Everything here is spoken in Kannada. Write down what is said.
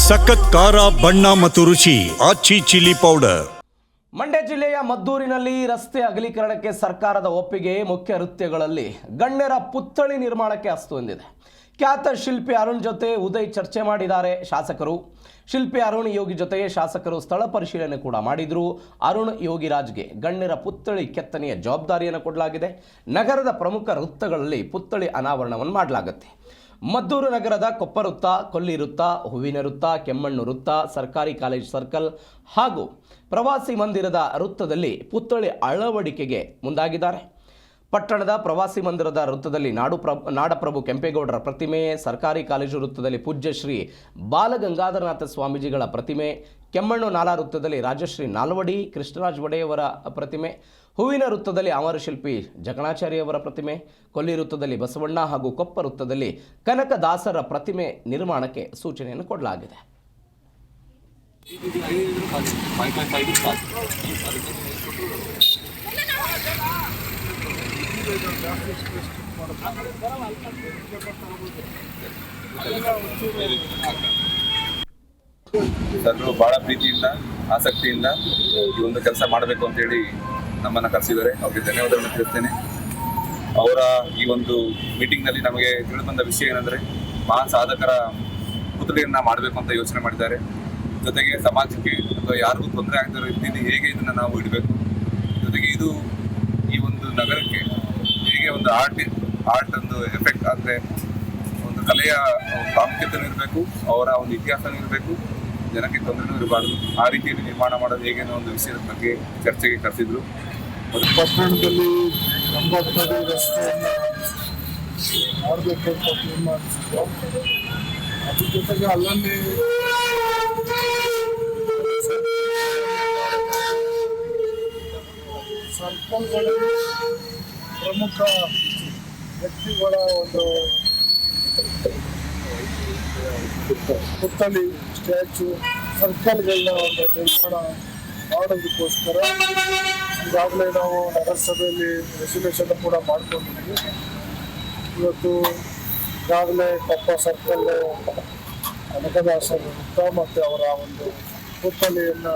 ಸಖತ್ ಖಾರ ಬಣ್ಣ ಮತ್ತು ರುಚಿ ಆಚಿ ಚಿಲ್ಲಿ ಪೌಡರ್. ಮಂಡ್ಯ ಜಿಲ್ಲೆಯ ಮದ್ದೂರಿನಲ್ಲಿ ರಸ್ತೆ ಅಗಲೀಕರಣಕ್ಕೆ ಸರ್ಕಾರದ ಒಪ್ಪಿಗೆ, ಮುಖ್ಯ ವೃತ್ಯಗಳಲ್ಲಿ ಗಣ್ಯರ ಪುತ್ಥಳಿ ನಿರ್ಮಾಣಕ್ಕೆ ಅಸ್ತು ಎಂದಿದೆ. ಖ್ಯಾತ ಶಿಲ್ಪಿ ಅರುಣ್ ಜೊತೆ ಉದಯ್ ಚರ್ಚೆ ಮಾಡಿದ್ದಾರೆ ಶಾಸಕರು. ಶಿಲ್ಪಿ ಅರುಣ್ ಯೋಗಿ ಜೊತೆ ಶಾಸಕರು ಸ್ಥಳ ಪರಿಶೀಲನೆ ಕೂಡ ಮಾಡಿದ್ರು. ಅರುಣ್ ಯೋಗಿರಾಜ್ಗೆ ಗಣ್ಯರ ಪುತ್ಥಳಿ ಕೆತ್ತನೆಯ ಜವಾಬ್ದಾರಿಯನ್ನು ಕೊಡಲಾಗಿದೆ. ನಗರದ ಪ್ರಮುಖ ವೃತ್ತಗಳಲ್ಲಿ ಪುತ್ಥಳಿ ಅನಾವರಣವನ್ನು ಮಾಡಲಾಗುತ್ತೆ. ಮದ್ದೂರು ನಗರದ ಕೊಪ್ಪ ವೃತ್ತ, ಕೊಲ್ಲಿ ವೃತ್ತ, ಹೂವಿನ ವೃತ್ತ, ಕೆಮ್ಮಣ್ಣು ವೃತ್ತ, ಸರ್ಕಾರಿ ಕಾಲೇಜ್ ಸರ್ಕಲ್ ಹಾಗೂ ಪ್ರವಾಸಿ ಮಂದಿರದ ವೃತ್ತದಲ್ಲಿ ಪುತ್ಥಳಿ ಅಳವಡಿಕೆಗೆ ಮುಂದಾಗಿದ್ದಾರೆ. ಪಟ್ಟಣದ ಪ್ರವಾಸಿ ಮಂದಿರದ ವೃತ್ತದಲ್ಲಿ ನಾಡಪ್ರಭು ಕೆಂಪೇಗೌಡರ ಪ್ರತಿಮೆ, ಸರ್ಕಾರಿ ಕಾಲೇಜು ವೃತ್ತದಲ್ಲಿ ಪೂಜ್ಯ ಶ್ರೀ ಬಾಲಗಂಗಾಧರನಾಥ ಸ್ವಾಮೀಜಿಗಳ ಪ್ರತಿಮೆ, ಕೆಮ್ಮಣ್ಣು ನಾಲಾ ವೃತ್ತದಲ್ಲಿ ರಾಜಶ್ರೀ ನಾಲ್ವಡಿ ಕೃಷ್ಣರಾಜ ಒಡೆಯವರ ಪ್ರತಿಮೆ, ಹೂವಿನ ವೃತ್ತದಲ್ಲಿ ಅಮರ ಶಿಲ್ಪಿ ಜಕಣಾಚಾರ್ಯವರ ಪ್ರತಿಮೆ, ಕೊಲ್ಲಿ ವೃತ್ತದಲ್ಲಿ ಬಸವಣ್ಣ ಹಾಗೂ ಕೊಪ್ಪ ವೃತ್ತದಲ್ಲಿ ಕನಕದಾಸರ ಪ್ರತಿಮೆ ನಿರ್ಮಾಣಕ್ಕೆ ಸೂಚನೆಯನ್ನು ಕೊಡಲಾಗಿದೆ. ಎಲ್ಲರೂ ಬಹಳ ಪ್ರೀತಿಯಿಂದ ಆಸಕ್ತಿಯಿಂದ ಈ ಒಂದು ಕೆಲಸ ಮಾಡಬೇಕು ಅಂತೇಳಿ ನಮ್ಮನ್ನು ಕರೆಸಿದ್ದಾರೆ. ಅವರಿಗೆ ಧನ್ಯವಾದಗಳನ್ನು ತಿಳಿಸ್ತೇನೆ. ಅವರ ಈ ಒಂದು ಮೀಟಿಂಗ್ನಲ್ಲಿ ನಮಗೆ ತಿಳಿದುಬಂದ ವಿಷಯ ಏನಂದರೆ, ಮಹಾನ್ ಸಾಧಕರ ಪುತ್ಥಳಿಯನ್ನು ಮಾಡಬೇಕು ಅಂತ ಯೋಚನೆ ಮಾಡಿದ್ದಾರೆ. ಜೊತೆಗೆ ಸಮಾಜಕ್ಕೆ ಅಥವಾ ಯಾರಿಗೂ ತೊಂದರೆ ಆಗದ ರೀತಿಯಲ್ಲಿ ಹೇಗೆ ಇದನ್ನು ನಾವು ಇಡಬೇಕು, ಜೊತೆಗೆ ಇದು ಈ ಒಂದು ನಗರಕ್ಕೆ ಹೇಗೆ ಒಂದು ಆರ್ಟ್ ಒಂದು ಎಫೆಕ್ಟ್ ಅಂದರೆ ಒಂದು ಕಲೆಯ ಪ್ರಾಮುಖ್ಯತೆ ಇರಬೇಕು, ಅವರ ಒಂದು ಇತಿಹಾಸನೂ ಇರಬೇಕು, ಜನಕ್ಕೆ ತೊಂದರೆನೂ ಇರಬಾರ್ದು, ಆ ರೀತಿಯಲ್ಲಿ ನಿರ್ಮಾಣ ಮಾಡೋದು ಹೇಗೆ ಅನ್ನೋ ಒಂದು ವಿಷಯದ ಬಗ್ಗೆ ಚರ್ಚೆಗೆ ಕರೆಸಿದ್ರು. ಪಟ್ಟಣದಲ್ಲಿ 90 ಅಡಿ ರಸ್ತೆಯನ್ನು ಮಾಡಬೇಕು ಅಂತ ತೀರ್ಮಾನಿಸಿದ್ರು. ಅದ್ರ ಜೊತೆಗೆ ಅಲ್ಲಲ್ಲಿ ಸರ್ಕಲ್ಗಳಲ್ಲಿ ಪ್ರಮುಖ ವ್ಯಕ್ತಿಗಳ ಒಂದು ಪುತ್ಥಳಿ, ಸ್ಟ್ಯಾಚು, ಸರ್ಕಲ್ಗಳನ್ನ ಒಂದು ನಿರ್ಮಾಣ ಮಾಡೋದಕ್ಕೋಸ್ಕರ ಈಗಾಗಲೇ ನಾವು ನಗರಸಭೆಯಲ್ಲಿ ರೆಸಲ್ಯೂಷನ್ ಕೂಡ ಮಾಡ್ಕೊಂಡಿದ್ವಿ. ಇವತ್ತು ಈಗಾಗಲೇ ಕೊಪ್ಪ ಸರ್ಕಲ್ ಕನಕದಾಸರ ವೃತ್ತ ಮತ್ತು ಅವರ ಒಂದು ಪುತ್ಥಳಿಯನ್ನು